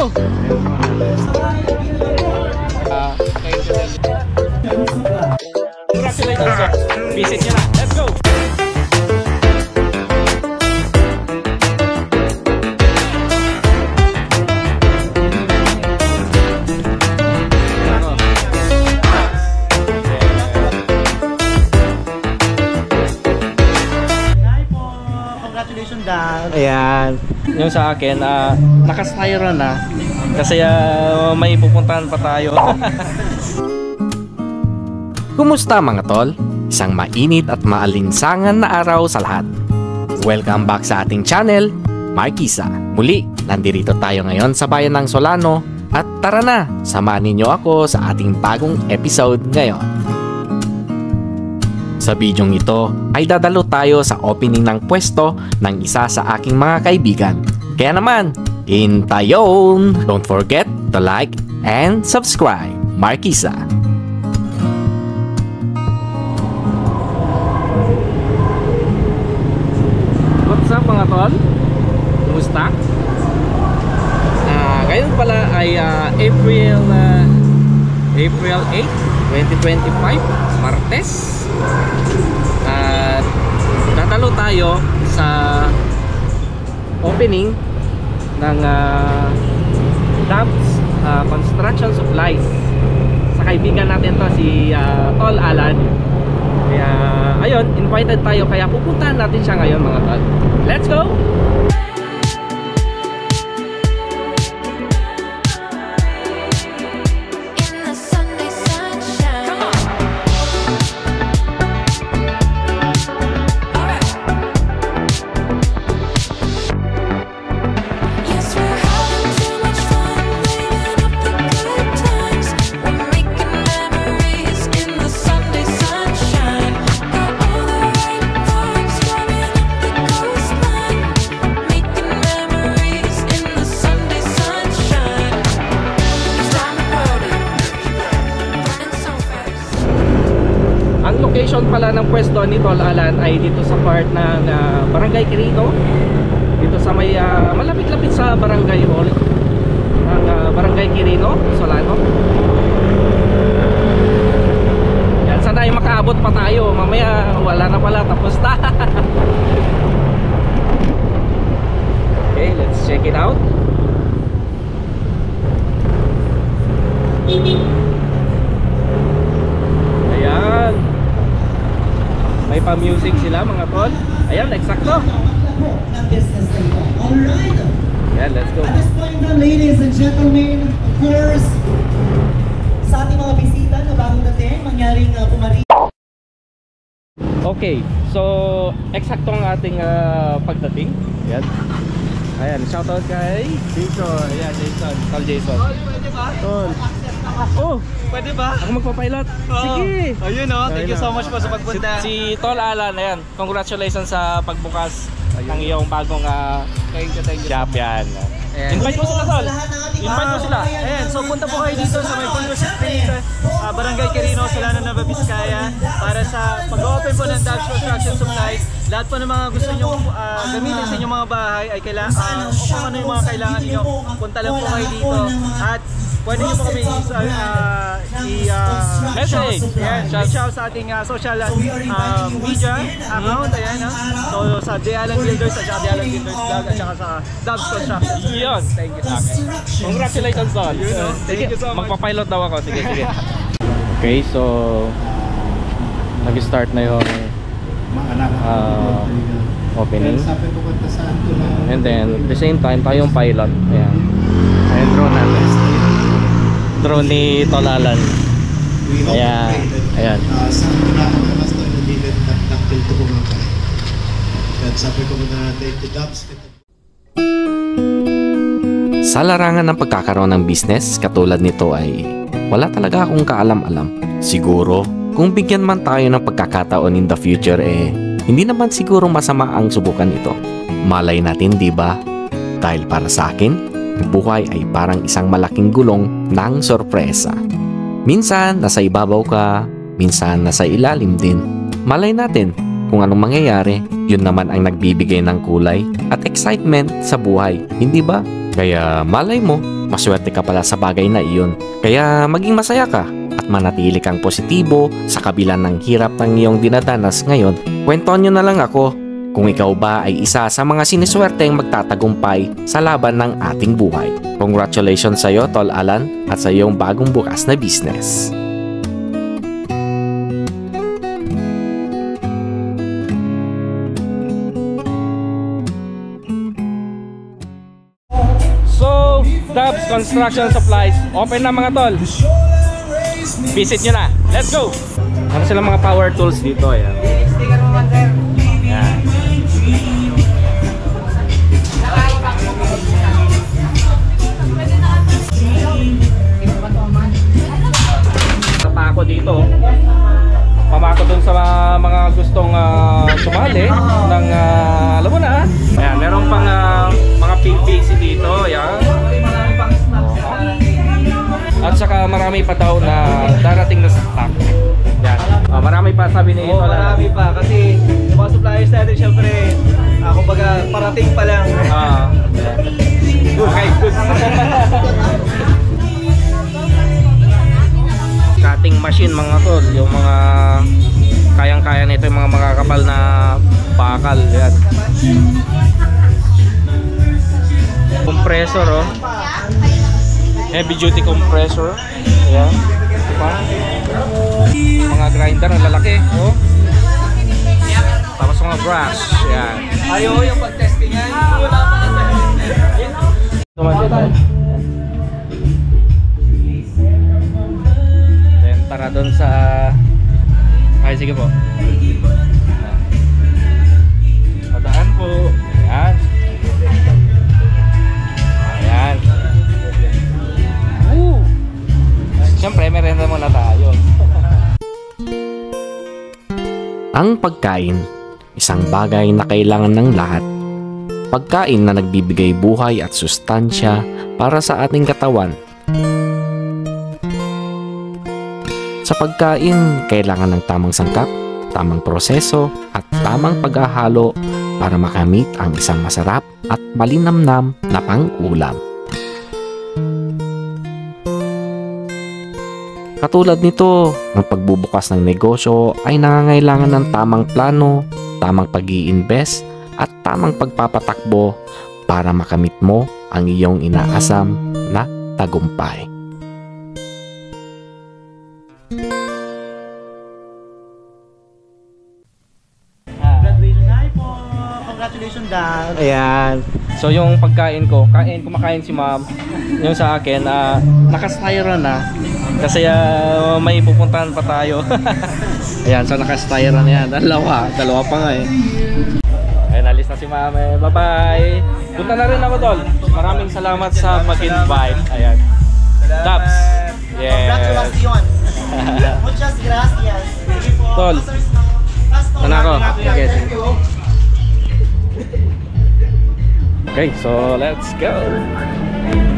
go! Congratulations, sir. Visit nyo na. Let's go! Congratulations, Dad. Ayan, yung sa akin, nakastyro na kasi may pupuntahan pa tayo. Kumusta mga tol? Isang mainit at maalinsangan na araw sa lahat. Welcome back sa ating channel, Markisa. Muli, nandito tayo ngayon sa bayan ng Solano at tara na, samahan ninyo ako sa ating bagong episode ngayon. Sa bidyong ito ay dadalo tayo sa opening ng pwesto ng isa sa aking mga kaibigan. Kaya naman, hintayon! Don't forget to like and subscribe. Markisa. What's up mga tol? Kumusta? Ngayon pala ay April 8, 2025, Martes. At tatalo tayo sa opening ng Dobbs Construction Supplies sa kaibigan natin to, si Tol Alan. Kaya ayun, invited tayo, kaya pupuntahan natin siya ngayon mga tol. Let's go! Location pala ng pwesto ni Tol Alan ay dito sa part ng Barangay Quirino, dito sa may malapit-lapit sa Barangay Hall ng Barangay Quirino, Solano. Yan, sana ay makaabot pa tayo, mamaya wala na pala, tapos na. Okay, let's check it out. Ayan, may pa-music sila mga tol. Ayan, eksakto. Ayan, let's go. At this point na, ladies and gentlemen, of course, sa ating mga bisita na bagong dating, mangyaring pumari. Okay, so eksakto ang ating pagdating. Ayan. Ayan, shoutout kay Jason. Ayan, Jason. Tol Jason. Pwede ba? Tol. Oh, Pwede ba? ako magpapilot. Sige. Ayun o, thank you so much po sa pagpunta. Si Tol Alan, ayan. Congratulations sa pagbukas ng iyong bagong Thank you shop yan. Ayan. Invite mo sila, Tol. Invite mo sila. Ayan, so punta po kayo dito sa may Punto Street, Barangay Quirino, Solano, Nueva Vizcaya, para sa pag-open po ng Dobbs Construction Supplies. Lahat po ng mga gusto nyo gamitin sa inyong mga bahay ay kailangan, o kung ano yung mga kailangan nyo, punta lang po kayo dito. At pwede nyo po kami message. Ayan, reach out sa ating social media account. Ayan, so sa The Alan Builders at saka The Alan Builders Vlog at saka sa Dobbs Construction. Yun. Thank you. Congratulations, Tol. Thank you so much. Magpapilot daw ako. Sige, sige. Okay, so nag-start na yung opening. And then, at the same time, tayong pilot. Ayan. Ayan, drone natin. Drone ni Tol Alan. Ayan. Ayan. Sa larangan ng pagkakaroon ng business katulad nito ay wala talaga akong kaalam-alam. Siguro, kung bigyan man tayo ng pagkakataon in the future hindi naman siguro masama ang subukan ito. Malay natin, di ba? Dahil para sa akin, ang buhay ay parang isang malaking gulong ng sorpresa. Minsan nasa ibabaw ka, minsan nasa ilalim din. Malay natin kung anong mangyayari, yun naman ang nagbibigay ng kulay at excitement sa buhay, hindi ba? Kaya malay mo, maswerte ka pala sa bagay na iyon. Kaya maging masaya ka at manatili kang positibo sa kabila ng hirap ng iyong dinadanas ngayon. Kwentuhan nyo na lang ako kung ikaw ba ay isa sa mga siniswerteng magtatagumpay sa laban ng ating buhay. Congratulations sa iyo, Tol Alan, at sa iyong bagong bukas na business. So, Dubs Construction Supplies, open na mga tol. Visit nyo na. Let's go! Ano sila mga power tools dito? Ayan. Ayan. Ako dito. Pamako dun sa mga gustong sumali ng alam mo na. Ayan, meron pang mga PVC dito, ayan. At saka marami pa daw na darating na stock. Yan. Marami pa sabi ni Ito. Marami pa kasi yung mga suppliers natin syempre kumbaga parating pa lang. Okay, good. Cutting machine mga tol, yung mga kayang-kaya nito, yung mga makakapal na bakal. Yan. Compressor, oh. Heavy duty compressor. Ayan. Diba? Mga grinder ang lalaki, oh. Tapos mga brush. Ayan. Ayaw yung pag-testing yan. Then tara doon sa ay sige po. Padaan po. Ayan. Ayan. Siyempre, merenda muna tayo. Ang pagkain, isang bagay na kailangan ng lahat. Pagkain na nagbibigay buhay at sustansya para sa ating katawan. Sa pagkain, kailangan ng tamang sangkap, tamang proseso at tamang paghahalo para makamit ang isang masarap at malinamnam na pang-ulam. Katulad nito, ang pagbubukas ng negosyo ay nangangailangan ng tamang plano, tamang pag-i-invest at tamang pagpapatakbo para makamit mo ang iyong inaasam na tagumpay. Congratulations, Dad. Ayan. So yung pagkain ko, kumakain si ma'am. Yung sa akin, naka-styron na. Kasi may pupuntahan pa tayo. Ayan, so naka-styron yan. Dalawa pa nga eh. Ayan, alis na si ma'am eh. Bye-bye. Punta na rin ako, tol. Maraming salamat sa mag-invite. Ayan. Dubs. Yes. Congratulations. Muchas gracias. Tol. Ano ako? Okay. Okay, so let's go.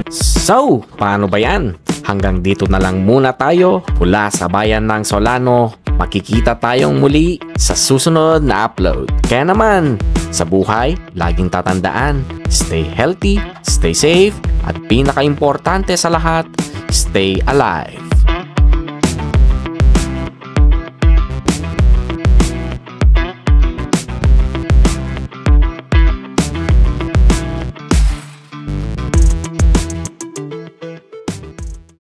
So, paano ba yan? Hanggang dito na lang muna tayo mula sa bayan ng Solano. Makikita tayong muli sa susunod na upload. Kaya naman, sa buhay, laging tatandaan, stay healthy, stay safe, at pinaka-importante sa lahat, stay alive.